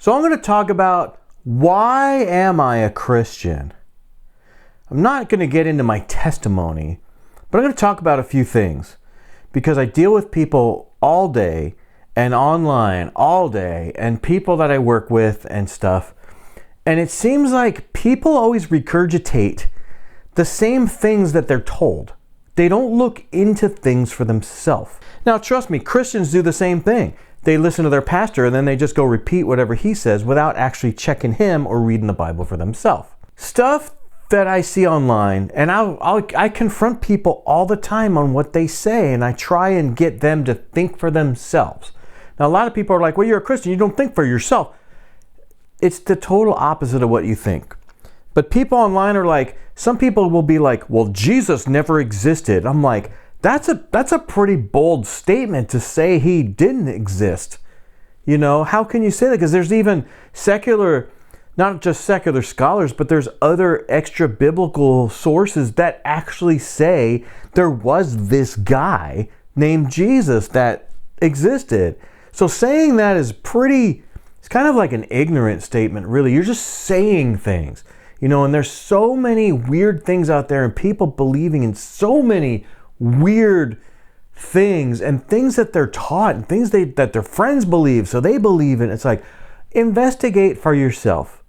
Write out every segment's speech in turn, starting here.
So I'm going to talk about why am I a Christian? I'm not going to get into my testimony, but I'm going to talk about a few things because I deal with people all day and online all day and people that I work with and stuff. And it seems like people always regurgitate the same things that they're told. They don't look into things for themselves. Now, trust me, Christians do the same thing. They listen to their pastor and then they just go repeat whatever he says without actually checking him or reading the Bible for themselves. Stuff that I see online, and I confront people all the time on what they say, and I try and get them to think for themselves. Now, a lot of people are like, well, you're a Christian, you don't think for yourself. It's the total opposite of what you think. But people online are like, some people will be like, well, Jesus never existed. I'm like, that's a pretty bold statement to say he didn't exist. You know, how can you say that? Because there's even secular, not just secular scholars, but there's other extra biblical sources that actually say there was this guy named Jesus that existed. So saying that is it's kind of like an ignorant statement, really. You're just saying things, you know, and there's so many weird things out there and people believing in so many weird things and things that they're taught and things that their friends believe, so they believe in. It's like, investigate for yourself.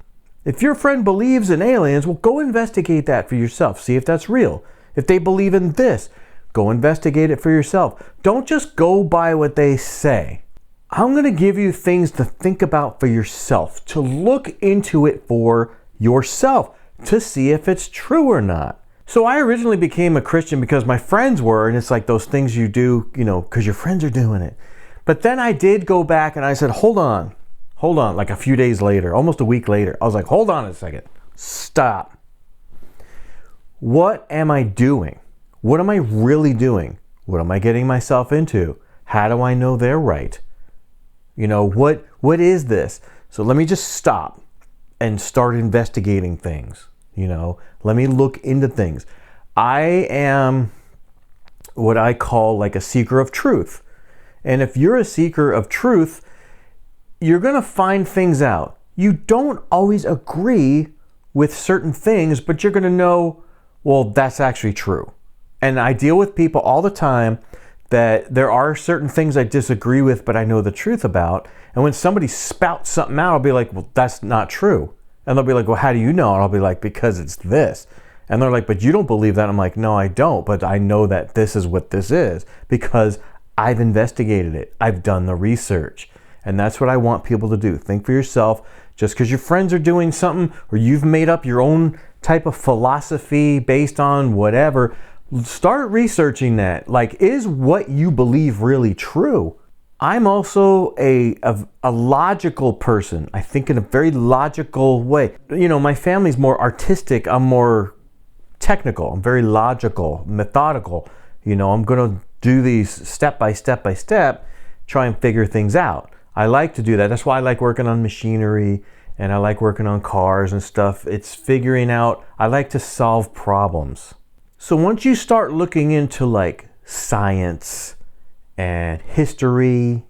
If your friend believes in aliens, well, go investigate that for yourself. See if that's real. If they believe in this, go investigate it for yourself. Don't just go by what they say. I'm going to give you things to think about for yourself, to look into it for yourself, to see if it's true or not. So I originally became a Christian because my friends were, and it's like those things you do, you know, because your friends are doing it. But then I did go back and I said, hold on, like a few days later, almost a week later, I was like, hold on a second, stop. What am I doing? What am I really doing? What am I getting myself into? How do I know they're right? You know, what is this? So let me just stop and start investigating things. You know, let me look into things. I am what I call like a seeker of truth. And if you're a seeker of truth, you're going to find things out. You don't always agree with certain things, but you're going to know, well, that's actually true. And I deal with people all the time that there are certain things I disagree with, but I know the truth about. And when somebody spouts something out, I'll be like, well, that's not true. And they'll be like, well, how do you know? And I'll be like, because it's this. And they're like, but you don't believe that. I'm like, no, I don't. But I know that this is what this is because I've investigated it. I've done the research. And that's what I want people to do. Think for yourself. Just because your friends are doing something or you've made up your own type of philosophy based on whatever, start researching that. Like, is what you believe really true? I'm also a logical person. I think in a very logical way. You know, my family's more artistic. I'm more technical. I'm very logical, methodical. You know, I'm going to do these step by step, try and figure things out. I like to do that. That's why I like working on machinery and I like working on cars and stuff. It's figuring out, I like to solve problems. So once you start looking into like science and history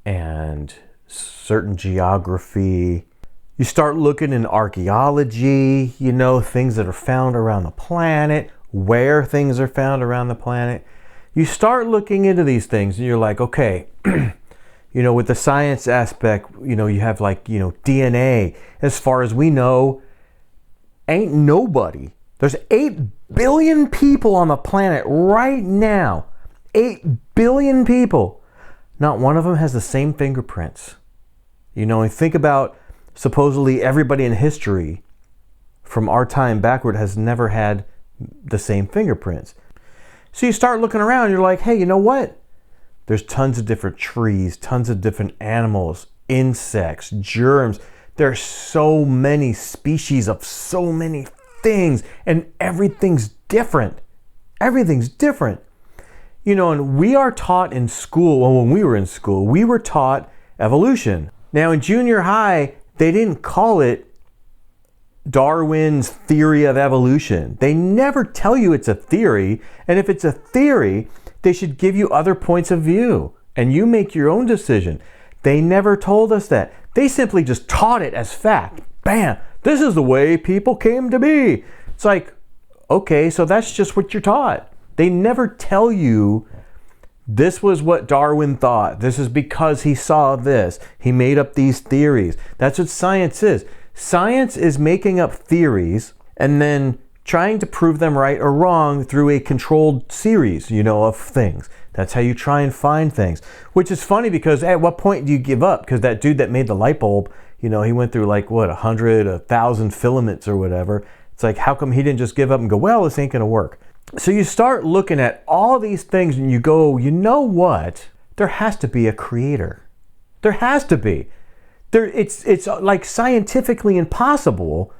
and certain geography, you start looking in archaeology, you know, things that are found around the planet, where things are found around the planet. You start looking into these things and you're like, okay, you know, with the science aspect, you know, you have like, you know, DNA. As far as we know, ain't nobody. There's 8 billion people on the planet right now. 8 billion people. Not one of them has the same fingerprints. You know, and think about supposedly everybody in history from our time backward has never had the same fingerprints. So you start looking around, you're like, hey, you know what? There's tons of different trees, tons of different animals, insects, germs. There's so many species of so many things, and everything's different. Everything's different. You know, and we are taught in school, well, when we were in school, we were taught evolution. Now in junior high, they didn't call it Darwin's theory of evolution. They never tell you it's a theory, and if it's a theory, they should give you other points of view, and you make your own decision. They never told us that. They simply just taught it as fact. Bam! This is the way people came to be. It's like, okay, so that's just what you're taught. They never tell you this was what Darwin thought. This is because he saw this. He made up these theories. That's what science is. Science is making up theories and then trying to prove them right or wrong through a controlled series, of things. That's how you try and find things. Which is funny because at what point do you give up? Because that dude that made the light bulb, he went through 1,000 filaments or whatever. It's like, how come he didn't just give up and go, well, this ain't gonna work? So you start looking at all these things and you go, you know what? There has to be a creator. There has to be. It's like scientifically impossible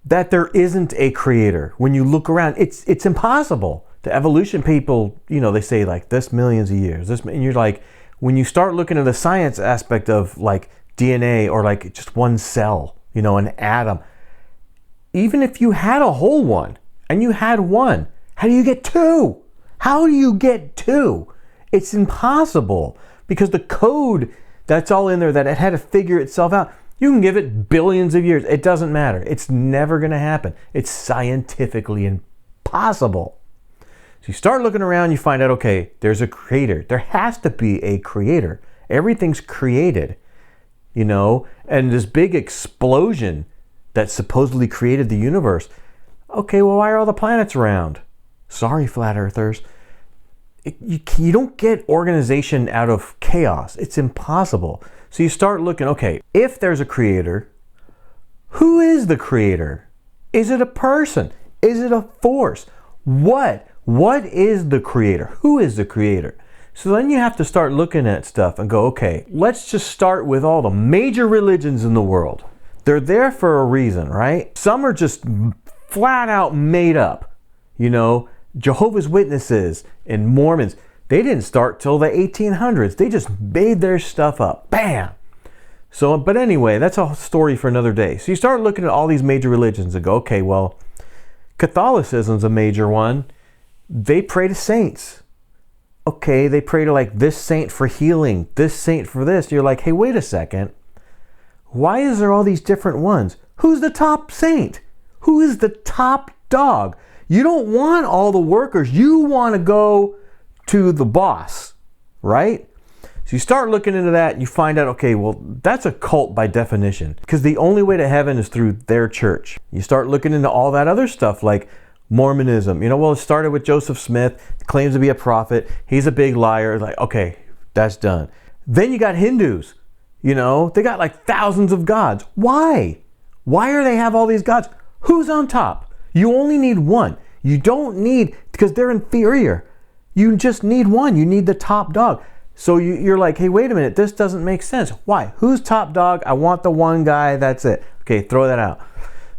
that there isn't a creator. When you look around, it's impossible. The evolution people, they say this millions of years. And you're like, when you start looking at the science aspect of DNA or just one cell, an atom, even if you had a whole one and you had one, how do you get two? How do you get two? It's impossible because the code that's all in there that it had to figure itself out. You can give it billions of years. It doesn't matter. It's never going to happen. It's scientifically impossible. So you start looking around, you find out, okay, there's a creator. There has to be a creator. Everything's created, and this big explosion that supposedly created the universe. Okay, well, why are all the planets round? Sorry, flat earthers. You don't get organization out of chaos. It's impossible. So you start looking, okay, if there's a creator, who is the creator? Is it a person? Is it a force? What is the creator? Who is the creator? So then you have to start looking at stuff and go, okay, let's just start with all the major religions in the world. They're there for a reason, right? Some are just flat out made up. Jehovah's Witnesses and Mormons, they didn't start till the 1800s. They just made their stuff up. Bam! So, but anyway, that's a story for another day. So you start looking at all these major religions and go, okay, well, Catholicism's a major one. They pray to saints. Okay, they pray to this saint for healing, this saint for this. You're like, hey, wait a second. Why is there all these different ones? Who's the top saint? Who is the top dog? You don't want all the workers. You want to go to the boss, right? So you start looking into that and you find out, okay, well, that's a cult by definition because the only way to heaven is through their church. You start looking into all that other stuff like Mormonism. Well, it started with Joseph Smith, claims to be a prophet. He's a big liar. Okay, that's done. Then you got Hindus. They got thousands of gods. Why? Why do they have all these gods? Who's on top? You only need one. You don't need, because they're inferior. You just need one. You need the top dog. So you're like, hey, wait a minute. This doesn't make sense. Why? Who's top dog? I want the one guy. That's it. Okay, throw that out.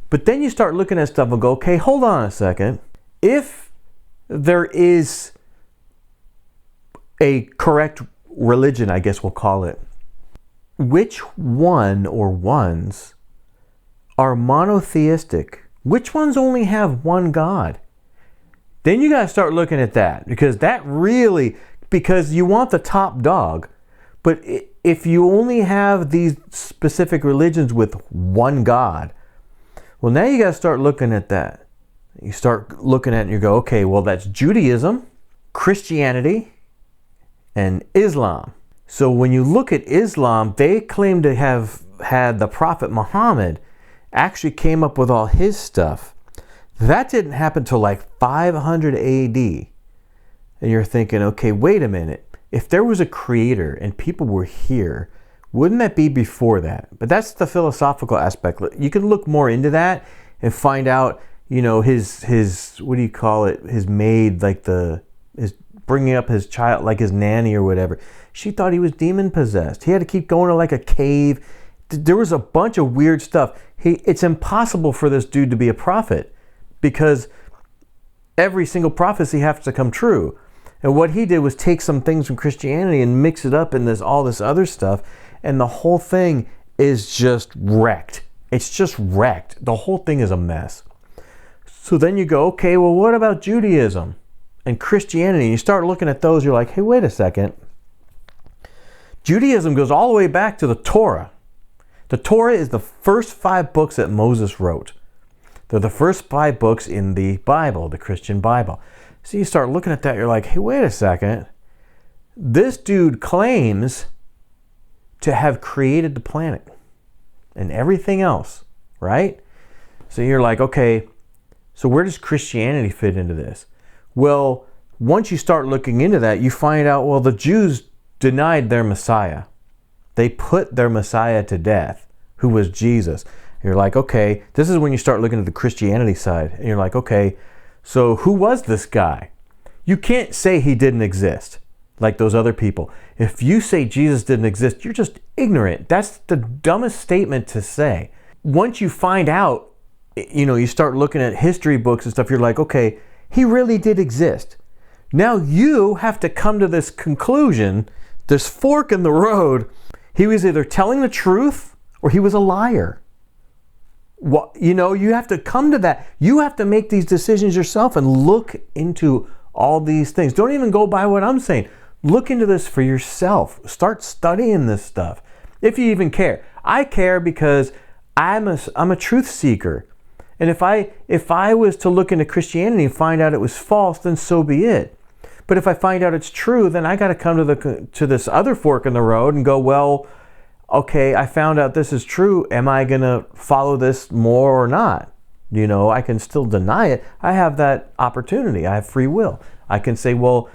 But then you start looking at stuff and go, okay, hold on a second. If there is a correct religion, I guess we'll call it, which one or ones are monotheistic? Which ones only have one God? Then you got to start looking at that because you want the top dog. But if you only have these specific religions with one God, well, now you got to start looking at that. You start looking at it and you go, okay, well, that's Judaism, Christianity, and Islam. So when you look at Islam, they claim to have had the Prophet Muhammad actually came up with all his stuff. That didn't happen till 500 AD. And you're thinking, okay, wait a minute. If there was a creator and people were here, wouldn't that be before that? But that's the philosophical aspect. You can look more into that and find out, his what do you call it? His maid, his bringing up his child, his nanny or whatever. She thought he was demon possessed. He had to keep going to a cave. There was a bunch of weird stuff. It's impossible for this dude to be a prophet because every single prophecy has to come true. And what he did was take some things from Christianity and mix it up in all this other stuff. And the whole thing is just wrecked. It's just wrecked. The whole thing is a mess. So then you go, okay, well, what about Judaism and Christianity? You start looking at those, you're like, hey, wait a second. Judaism goes all the way back to the Torah. The Torah is the first 5 books that Moses wrote. They're the first 5 books in the Bible, the Christian Bible. So you start looking at that, you're like, hey, wait a second. This dude claims to have created the planet and everything else, right? So you're like, okay, so where does Christianity fit into this? Well, once you start looking into that, you find out, well, the Jews denied their Messiah. They put their Messiah to death, who was Jesus. You're like, okay, this is when you start looking at the Christianity side. And you're like, okay, so who was this guy? You can't say he didn't exist like those other people. If you say Jesus didn't exist, you're just ignorant. That's the dumbest statement to say. Once you find out, you start looking at history books and stuff, you're like, okay, he really did exist. Now you have to come to this conclusion, this fork in the road. He was either telling the truth or he was a liar. You have to come to that. You have to make these decisions yourself and look into all these things. Don't even go by what I'm saying. Look into this for yourself. Start studying this stuff. If you even care. I care because I'm a truth seeker. And if I was to look into Christianity and find out it was false, then so be it. But if I find out it's true, then I got to come to this other fork in the road and go, well, okay, I found out this is true. Am I going to follow this more or not? I can still deny it. I have that opportunity. I have free will. I can say, well,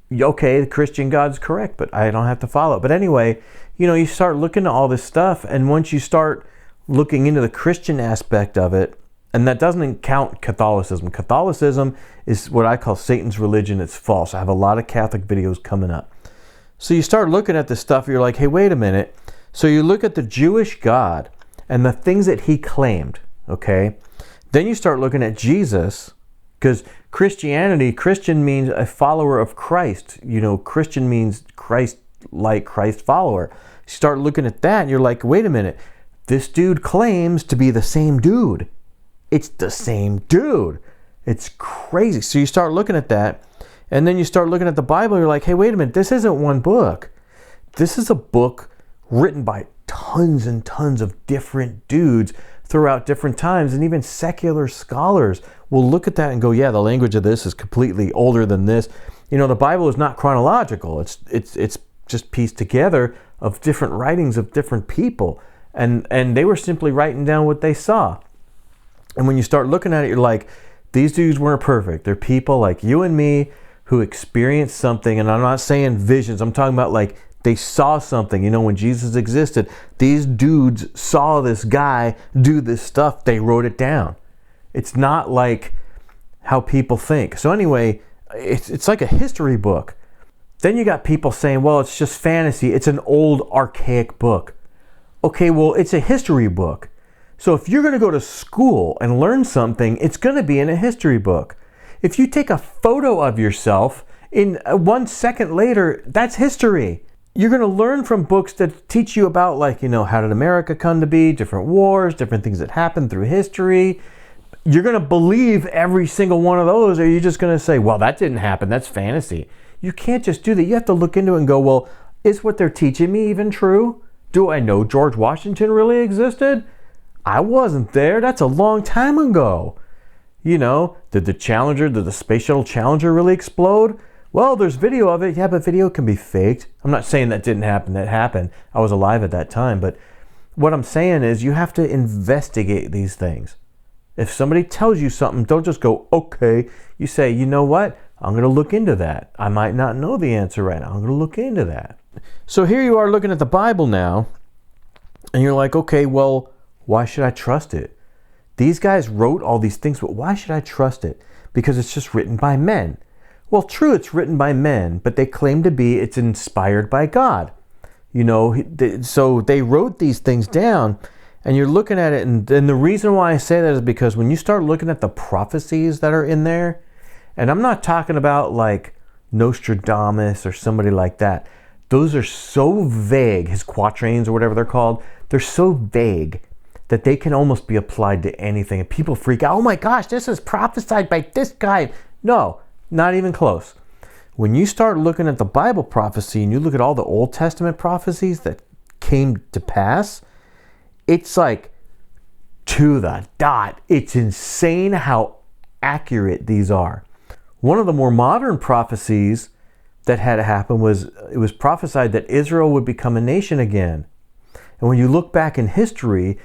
okay, the Christian God's correct, but I don't have to follow it. But anyway, you start looking at all this stuff, and once you start looking into the Christian aspect of it, and that doesn't count Catholicism. Catholicism is what I call Satan's religion. It's false. I have a lot of Catholic videos coming up. So you start looking at this stuff, you're like, hey, wait a minute. So you look at the Jewish God and the things that he claimed, okay? Then you start looking at Jesus, because Christian means a follower of Christ. Christian means Christ-like, Christ follower. You start looking at that and you're like, wait a minute. This dude claims to be the same dude. It's the same dude. It's crazy. So you start looking at that, and then you start looking at the Bible, and you're like, hey, wait a minute. This isn't one book. This is a book written by tons and tons of different dudes throughout different times, and even secular scholars will look at that and go, yeah, the language of this is completely older than this. The Bible is not chronological. It's just pieced together of different writings of different people. And they were simply writing down what they saw. And when you start looking at it, you're like, these dudes weren't perfect. They're people like you and me who experienced something. And I'm not saying visions. I'm talking about like they saw something. When Jesus existed, these dudes saw this guy do this stuff. They wrote it down. It's not like how people think. So anyway, it's like a history book. Then you got people saying, well, it's just fantasy. It's an old, archaic book. Okay, well, it's a history book. So if you're going to go to school and learn something, it's going to be in a history book. If you take a photo of yourself, in 1 second later, that's history. You're going to learn from books that teach you about, like, how did America come to be, different wars, different things that happened through history. You're going to believe every single one of those, or are you just going to say, well, that didn't happen, that's fantasy. You can't just do that. You have to look into it and go, well, is what they're teaching me even true? Do I know George Washington really existed? I wasn't there. That's a long time ago. Did the Space Shuttle Challenger really explode? Well, there's video of it. Yeah, but video can be faked. I'm not saying that didn't happen. That happened. I was alive at that time. But what I'm saying is you have to investigate these things. If somebody tells you something, don't just go, okay. You say, you know what? I'm going to look into that. I might not know the answer right now. I'm going to look into that. So here you are looking at the Bible now, and you're like, okay, well, why should I trust it? These guys wrote all these things, but why should I trust it? Because it's just written by men. Well, true, it's written by men, but they claim to be it's inspired by God. So they wrote these things down, and you're looking at it, and the reason why I say that is because when you start looking at the prophecies that are in there, and I'm not talking about like Nostradamus or somebody like that. Those are so vague, his quatrains or whatever they're called, they're so vague that they can almost be applied to anything. And people freak out, oh my gosh, this is prophesied by this guy. No, not even close. When you start looking at the Bible prophecy and you look at all the Old Testament prophecies that came to pass, It's like to the dot. It's insane how accurate these are. One of the more modern prophecies that had happened was it was prophesied that Israel would become a nation again. And when you look back in history,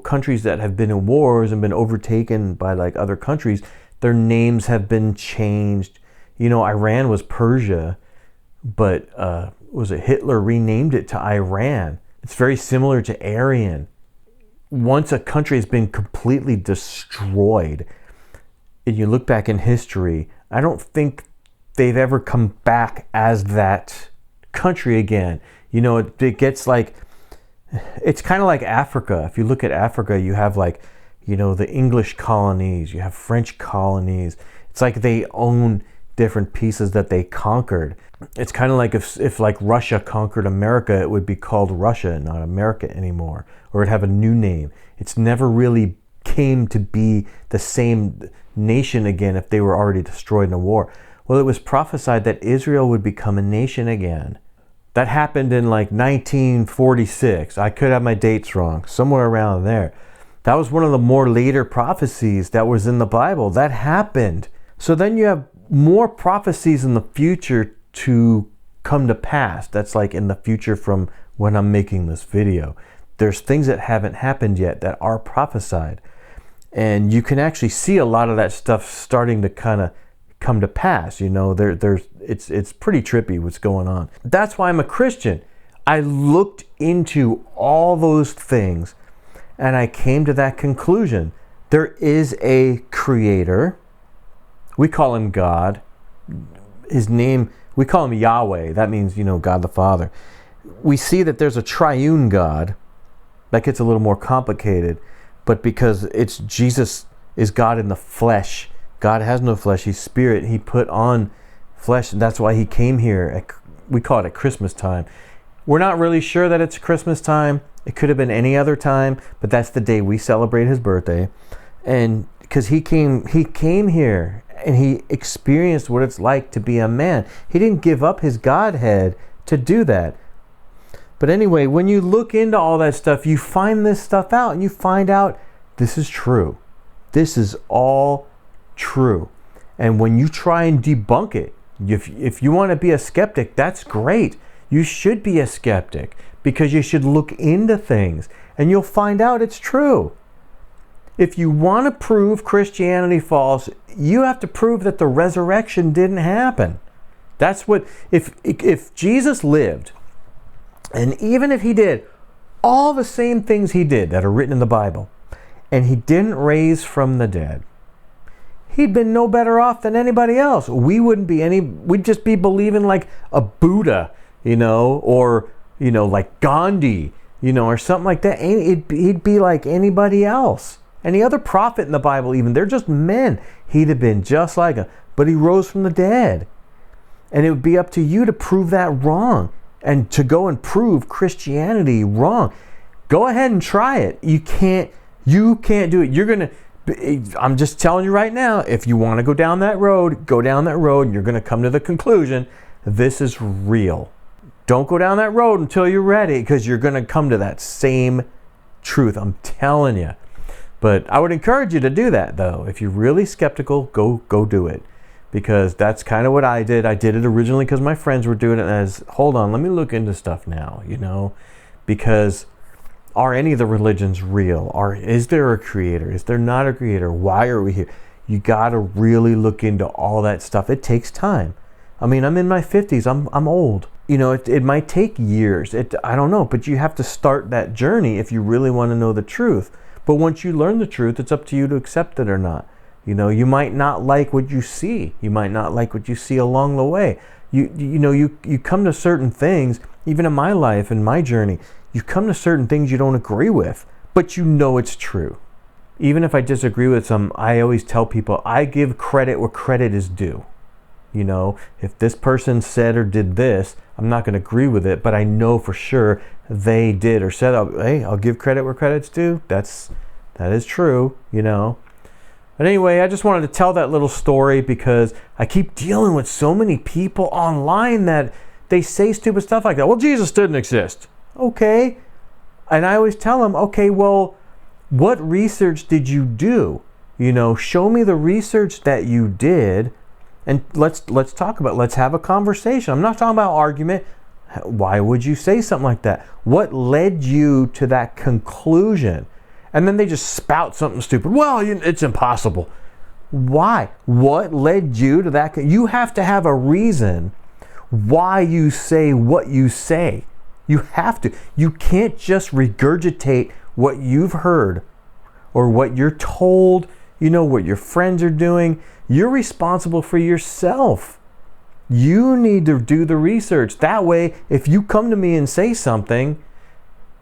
countries that have been in wars and been overtaken by like other countries, their names have been changed. Iran was Persia, but was it Hitler renamed it to Iran? It's very similar to Aryan. Once a country has been completely destroyed, and you look back in history, I don't think they've ever come back as that country again. It gets like, it's kind of like Africa. If you look at Africa, you have like, the English colonies, you have French colonies. It's like they own different pieces that they conquered. It's kind of like if like Russia conquered America, it would be called Russia, not America anymore, or it'd have a new name. It's never really came to be the same nation again if they were already destroyed in a war. Well, it was prophesied that Israel would become a nation again. That happened in like 1946. I could have my dates wrong, somewhere around there. That was one of the more later prophecies that was in the Bible. That happened. So then you have more prophecies in the future to come to pass. That's like in the future from when I'm making this video. There's things that haven't happened yet that are prophesied. And you can actually see a lot of that stuff starting to kind of come to pass. It's pretty trippy what's going on. That's why I'm a Christian. I looked into all those things and I came to that conclusion. There is a creator. We call him God. His name, we call him Yahweh. That means, God the Father. We see that there's a triune God. That gets a little more complicated. But because it's Jesus is God in the flesh. God has no flesh. He's spirit. He put on flesh. That's why he came here. We call it at Christmas time. We're not really sure that it's Christmas time. It could have been any other time, but that's the day we celebrate his birthday. And because he came here and he experienced what it's like to be a man. He didn't give up his Godhead to do that. But anyway, when you look into all that stuff, you find this stuff out and you find out this is true. This is all true. And when you try and debunk it, if you want to be a skeptic, that's great. You should be a skeptic because you should look into things and you'll find out it's true. If you want to prove Christianity false, you have to prove that the resurrection didn't happen. That's what, if Jesus lived, and even if he did all the same things he did that are written in the Bible, and he didn't raise from the dead, he'd been no better off than anybody else. We'd just be believing like a Buddha, or, like Gandhi, or something like that. He'd be like anybody else. Any other prophet in the Bible even, they're just men. He'd have been just like him, but he rose from the dead. And it would be up to you to prove that wrong and to go and prove Christianity wrong. Go ahead and try it. You can't do it. I'm just telling you right now, if you want to go down that road, go down that road and you're going to come to the conclusion, this is real. Don't go down that road until you're ready because you're going to come to that same truth. I'm telling you. But I would encourage you to do that though. If you're really skeptical, go do it. Because that's kind of what I did. I did it originally because my friends were doing it as, hold on, let me look into stuff now, because are any of the religions real? Is there a creator? Is there not a creator? Why are we here? You got to really look into all that stuff. It takes time. I mean, I'm in my 50s. I'm old. It might take years. I don't know, but you have to start that journey if you really want to know the truth. But once you learn the truth, it's up to you to accept it or not. You might not like what you see. You might not like what you see along the way. You come to certain things, even in my life, in my journey, you come to certain things you don't agree with, but it's true. Even if I disagree with some, I always tell people I give credit where credit is due. If this person said or did this, I'm not going to agree with it, but I know for sure they did or said, hey, I'll give credit where credit's due. That is true, But anyway, I just wanted to tell that little story because I keep dealing with so many people online that they say stupid stuff like that. Well, Jesus didn't exist. Okay. And I always tell them, okay, well, what research did you do? Show me the research that you did, and let's talk about it. Let's have a conversation. I'm not talking about argument. Why would you say something like that? What led you to that conclusion? And then they just spout something stupid. Well, it's impossible. Why? What led you to that? You have to have a reason why you say what you say. You have to. You can't just regurgitate what you've heard or what you're told, what your friends are doing. You're responsible for yourself. You need to do the research. That way, if you come to me and say something,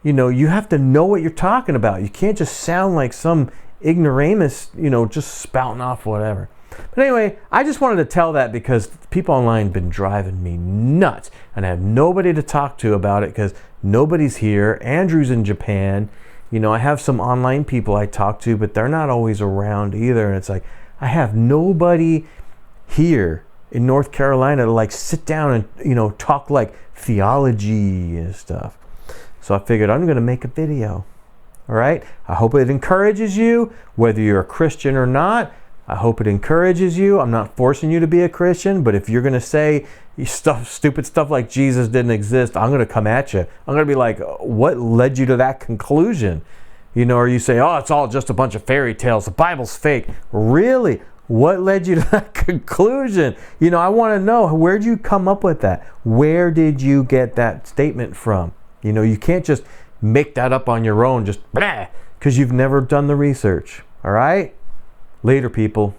you have to know what you're talking about. You can't just sound like some ignoramus, just spouting off whatever. But anyway, I just wanted to tell that because people online have been driving me nuts, and I have nobody to talk to about it because nobody's here. Andrew's in Japan. I have some online people I talk to, but they're not always around either. And it's like, I have nobody here in North Carolina to sit down and, talk theology and stuff. So I figured I'm going to make a video. All right. I hope it encourages you, whether you're a Christian or not. I hope it encourages you. I'm not forcing you to be a Christian, but if you're going to say stupid stuff like Jesus didn't exist, I'm going to come at you. I'm going to be like, what led you to that conclusion? Or you say, oh, it's all just a bunch of fairy tales. The Bible's fake. Really? What led you to that conclusion? I want to know, where did you come up with that? Where did you get that statement from? You can't just make that up on your own, just because you've never done the research. All right? Later, people.